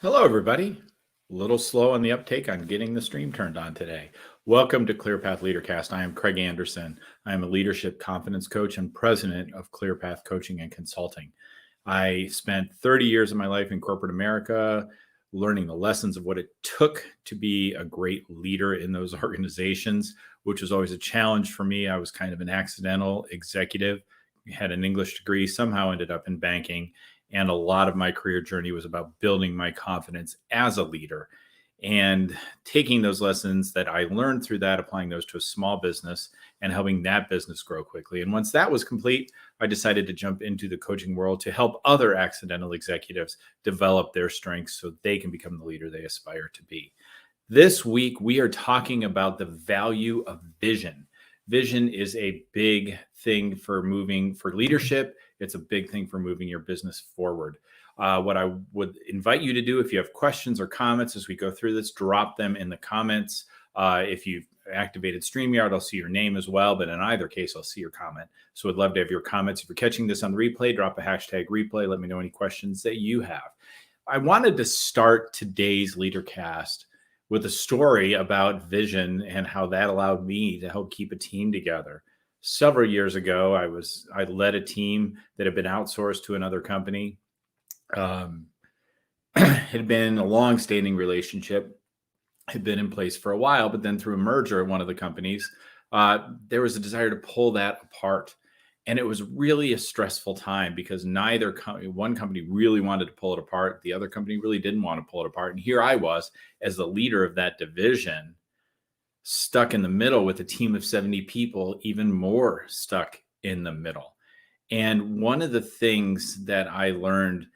Hello, everybody. A little slow on the uptake on getting the stream turned on today. Welcome to ClearPath LeaderCast. I am Craig Anderson. I am a leadership confidence coach and president of ClearPath Coaching and Consulting. I spent 30 years of my life in corporate America, learning the lessons of what it took to be a great leader in those organizations, which was always a challenge for me. I was kind of an accidental executive, had an English degree, somehow ended up in banking. And a lot of my career journey was about building my confidence as a leader and taking those lessons that I learned through that, applying those to a small business and helping that business grow quickly. And once that was complete, I decided to jump into the coaching world to help other accidental executives develop their strengths so they can become the leader they aspire to be. This week, we are talking about the value of vision. Vision is a big thing for leadership. It's a big thing for moving your business forward. What I would invite you to do, if you have questions or comments as we go through this, drop them in the comments. If you've activated StreamYard, I'll see your name as well. But in either case, I'll see your comment. So I'd love to have your comments. If you're catching this on the replay, drop a hashtag replay. Let me know any questions that you have. I wanted to start today's LeaderCast with a story about vision and how that allowed me to help keep a team together. Several years ago, I led a team that had been outsourced to another company. It had been a long-standing relationship, had been in place for a while, but then through a merger at one of the companies, there was a desire to pull that apart. And it was really a stressful time because one company really wanted to pull it apart. The other company really didn't want to pull it apart. And here I was as the leader of that division, stuck in the middle with a team of 70 people, even more stuck in the middle. And one of the things that I learned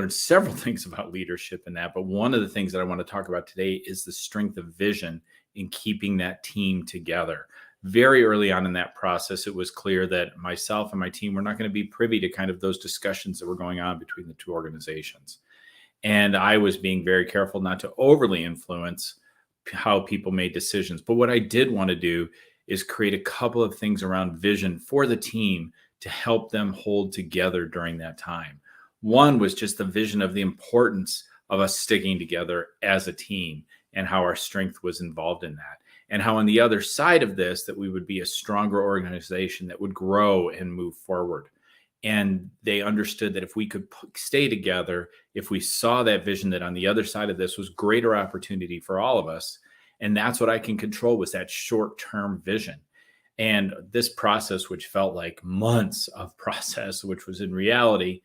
several things about leadership in that, but one of the things that I want to talk about today is the strength of vision in keeping that team together. Very early on in that process, it was clear that myself and my team were not going to be privy to kind of those discussions that were going on between the two organizations. And I was being very careful not to overly influence how people made decisions. But what I did want to do is create a couple of things around vision for the team to help them hold together during that time. One was just the vision of the importance of us sticking together as a team and how our strength was involved in that. And how on the other side of this, that we would be a stronger organization that would grow and move forward. And they understood that if we could stay together, if we saw that vision, that on the other side of this was greater opportunity for all of us. And that's what I can control, was that short-term vision. And this process, which felt like months of process, which was in reality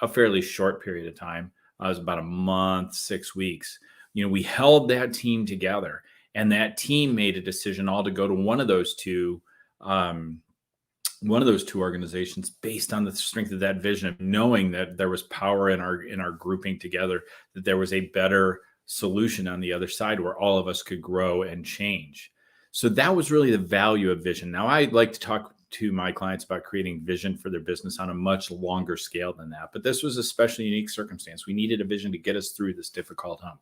a fairly short period of time, it was about a month, 6 weeks. We held that team together. And that team made a decision all to go to one of those two organizations based on the strength of that vision, of knowing that there was power in our grouping together, that there was a better solution on the other side where all of us could grow and change. So that was really the value of vision. Now, I like to talk to my clients about creating vision for their business on a much longer scale than that. But this was a especially unique circumstance. We needed a vision to get us through this difficult hump.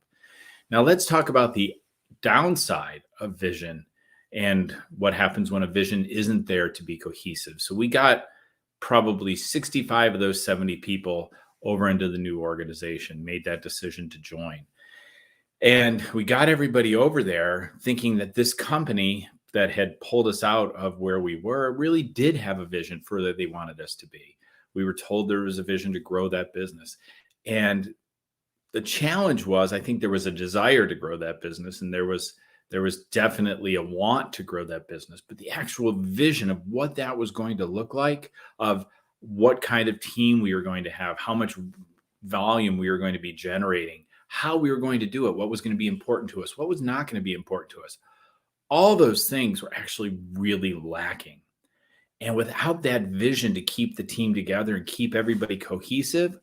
Now, let's talk about the downside of vision and what happens when a vision isn't there to be cohesive. So we got probably 65 of those 70 people over into the new organization, made that decision to join. And we got everybody over there thinking that this company that had pulled us out of where we were really did have a vision for that they wanted us to be. We were told there was a vision to grow that business. And the challenge was, I think there was a desire to grow that business, and there was definitely a want to grow that business, but the actual vision of what that was going to look like, of what kind of team we were going to have, how much volume we were going to be generating, how we were going to do it, what was going to be important to us, what was not going to be important to us. All those things were actually really lacking. And without that vision to keep the team together and keep everybody cohesive,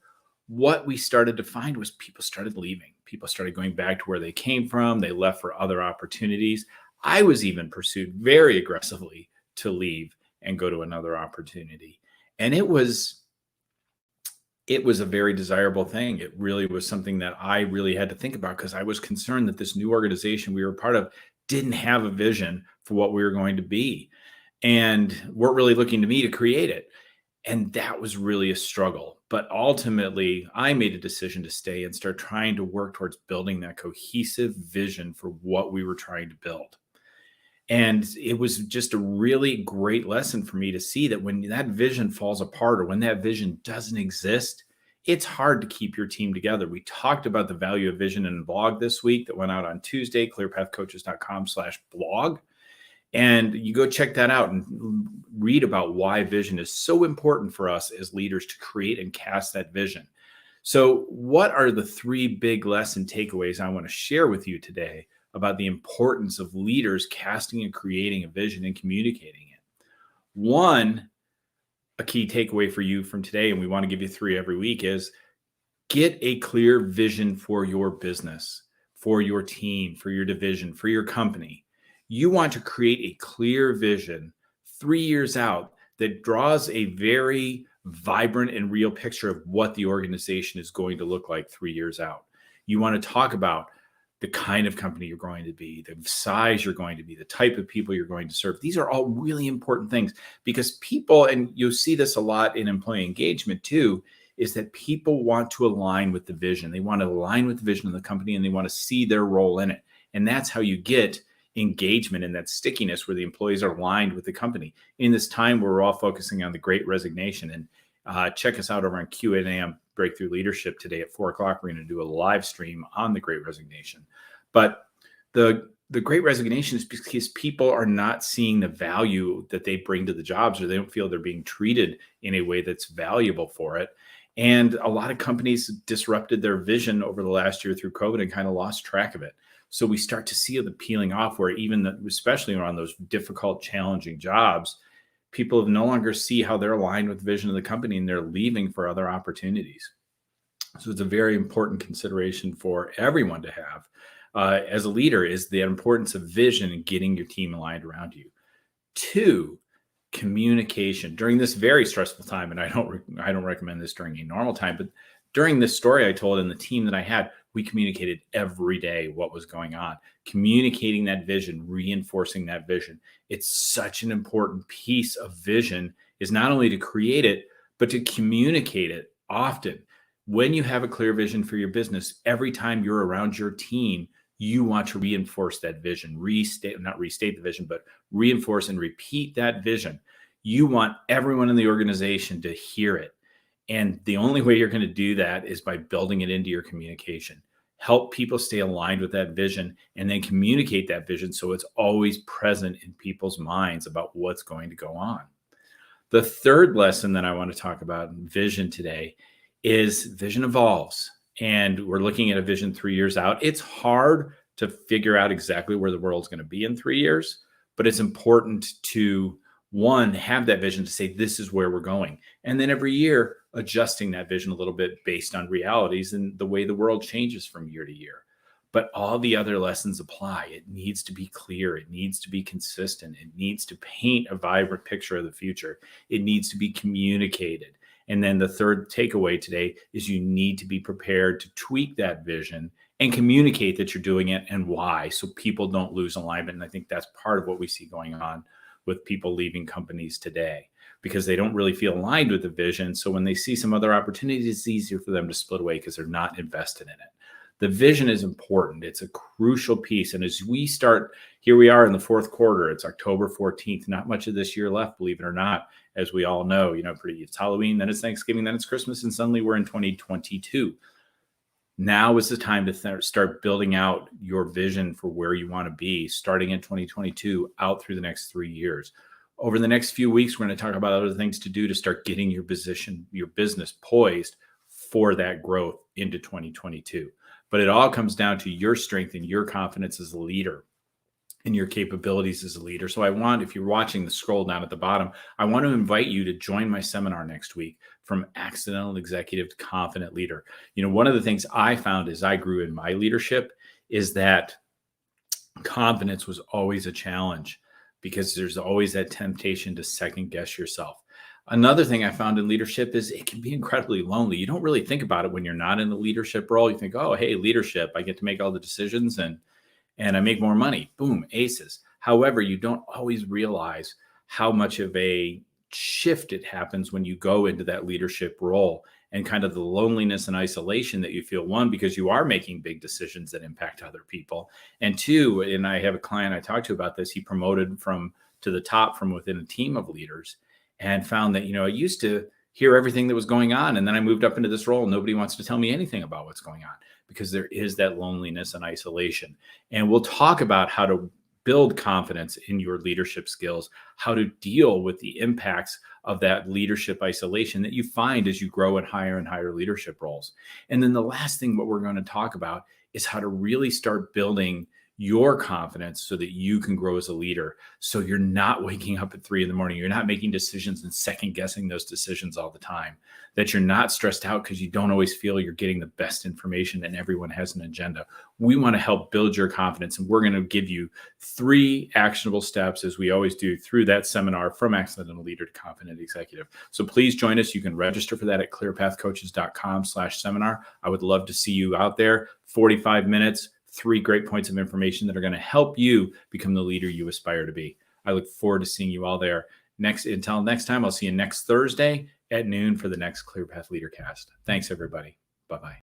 what we started to find was people started leaving. People started going back to where they came from. They left for other opportunities. I was even pursued very aggressively to leave and go to another opportunity. And it was a very desirable thing. It really was something that I really had to think about, because I was concerned that this new organization we were part of didn't have a vision for what we were going to be, and weren't really looking to me to create it. And that was really a struggle. But ultimately, I made a decision to stay and start trying to work towards building that cohesive vision for what we were trying to build. And it was just a really great lesson for me to see that when that vision falls apart or when that vision doesn't exist, it's hard to keep your team together. We talked about the value of vision in a blog this week that went out on Tuesday, clearpathcoaches.com/blog. And you go check that out and read about why vision is so important for us as leaders to create and cast that vision. So, what are the three big lesson takeaways I want to share with you today about the importance of leaders casting and creating a vision and communicating it? One, a key takeaway for you from today, and we want to give you three every week, is get a clear vision for your business, for your team, for your division, for your company. You want to create a clear vision 3 years out that draws a very vibrant and real picture of what the organization is going to look like 3 years out. You want to talk about the kind of company you're going to be, the size you're going to be, the type of people you're going to serve. These are all really important things because people, and you'll see this a lot in employee engagement too, is that people want to align with the vision. They want to align with the vision of the company and they want to see their role in it. And that's how you get engagement and that stickiness where the employees are aligned with the company. In this time where we're all focusing on the Great Resignation, and check us out over on Q&A on Breakthrough Leadership today at 4 o'clock. We're going to do a live stream on the Great Resignation. But the Great Resignation is because people are not seeing the value that they bring to the jobs, or they don't feel they're being treated in a way that's valuable for it. And a lot of companies disrupted their vision over the last year through COVID and kind of lost track of it. So we start to see the peeling off where especially around those difficult, challenging jobs, people no longer see how they're aligned with the vision of the company and they're leaving for other opportunities. So it's a very important consideration for everyone to have as a leader, is the importance of vision and getting your team aligned around you. 2, communication during this very stressful time. And I don't recommend this during a normal time, but during this story I told and the team that I had, we communicated every day what was going on, communicating that vision, reinforcing that vision. It's such an important piece of vision, is not only to create it, but to communicate it often. When you have a clear vision for your business, every time you're around your team, you want to reinforce that vision, not restate the vision, but reinforce and repeat that vision. You want everyone in the organization to hear it. And the only way you're going to do that is by building it into your communication. Help people stay aligned with that vision and then communicate that vision so it's always present in people's minds about what's going to go on. The third lesson that I want to talk about in vision today is vision evolves. And we're looking at a vision 3 years out. It's hard to figure out exactly where the world's going to be in 3 years, but it's important to, one, have that vision to say, this is where we're going. And then every year, adjusting that vision a little bit based on realities and the way the world changes from year to year. But all the other lessons apply. It needs to be clear. It needs to be consistent. It needs to paint a vibrant picture of the future. It needs to be communicated. And then the third takeaway today is you need to be prepared to tweak that vision and communicate that you're doing it and why, so people don't lose alignment. And I think that's part of what we see going on with people leaving companies today, because they don't really feel aligned with the vision. So when they see some other opportunities, it's easier for them to split away because they're not invested in it. The vision is important. It's a crucial piece. And as we start, here we are in the fourth quarter, it's October 14th, not much of this year left, believe it or not. As we all know, it's Halloween, then it's Thanksgiving, then it's Christmas, and suddenly we're in 2022. Now is the time to start building out your vision for where you want to be, starting in 2022 out through the next 3 years. Over the next few weeks, we're going to talk about other things to do to start getting your business poised for that growth into 2022. But it all comes down to your strength and your confidence as a leader and your capabilities as a leader. So if you're watching the scroll down at the bottom, I want to invite you to join my seminar next week, From Accidental Executive to Confident Leader. One of the things I found as I grew in my leadership is that confidence was always a challenge, because there's always that temptation to second guess yourself. Another thing I found in leadership is it can be incredibly lonely. You don't really think about it when you're not in the leadership role. You think, oh, hey, leadership, I get to make all the decisions and I make more money. Boom, aces. However, you don't always realize how much of a shift it happens when you go into that leadership role and kind of the loneliness and isolation that you feel, one, because you are making big decisions that impact other people. And two, and I have a client I talked to about this, he promoted to the top from within a team of leaders and found that, I used to hear everything that was going on. And then I moved up into this role and nobody wants to tell me anything about what's going on because there is that loneliness and isolation. And we'll talk about how to build confidence in your leadership skills, how to deal with the impacts of that leadership isolation that you find as you grow in higher and higher leadership roles. And then the last thing, what we're going to talk about is how to really start building your confidence so that you can grow as a leader. So you're not waking up at 3 a.m. You're not making decisions and second guessing those decisions all the time, that you're not stressed out because you don't always feel you're getting the best information and everyone has an agenda. We want to help build your confidence. And we're going to give you 3 actionable steps, as we always do, through that seminar, From Accidental Leader to Confident Executive. So please join us. You can register for that at clearpathcoaches.com/seminar. I would love to see you out there. 45 minutes. 3 great points of information that are going to help you become the leader you aspire to be. I look forward to seeing you all there. Until next time, I'll see you next Thursday at noon for the next ClearPath Leader Cast. Thanks, everybody. Bye-bye.